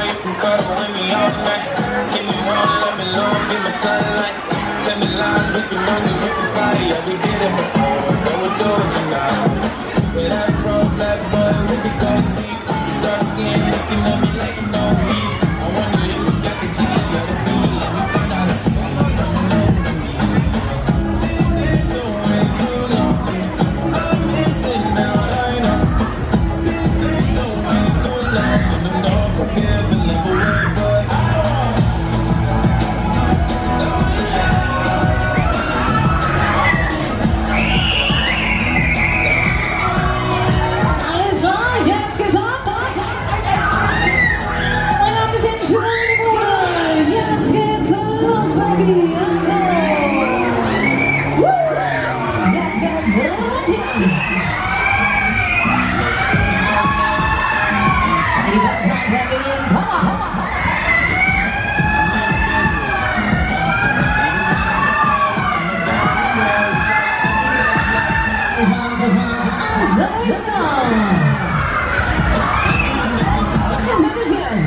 you can cuddle with me all night. Keep me warm, let me long, be my sunlight. Tell me lies, we can money, we can fire. Yeah, we did it before, then we'll do it tonight. With that fro, black boy with the gold teeth, dark skin looking at me like you know me. I wonder if you got the G, got the B. Let me find out if someone coming over to me. These days are way too long. I'm missing out, I know. These days are way too long. And I'm not forgiving, level way, boy. Alles klar, jetzt gesagt. Und ein bisschen schöne Bude. Jetzt geht's los, Baby. Jetzt geht's runter. Die Passage gegen Power. Das war aus der Richtung. Im Mittelchen.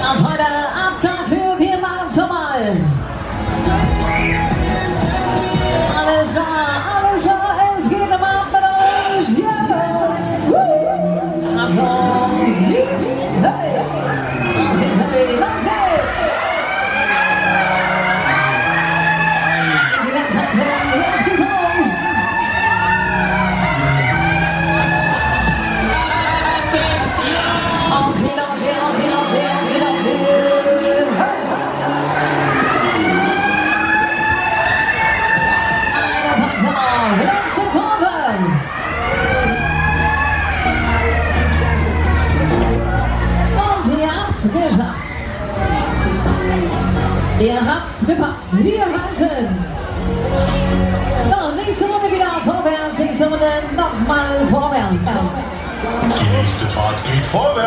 Ab heute, ab dafür, wir machen's nochmal. Alles klar, es geht nochmal mit euch. Yes! Achtung, Sweet! Hey! Los geht's, hey, los geht's! Die Letzte, jetzt geht's los! Okay. Eine Punkte noch, letzte Kurve! Und ihr habt's geschafft! Ihr habt's gepackt, wir halten! So, nächste Runde wieder vorwärts, nächste Runde nochmal vorwärts! Die nächste Fahrt geht vorwärts.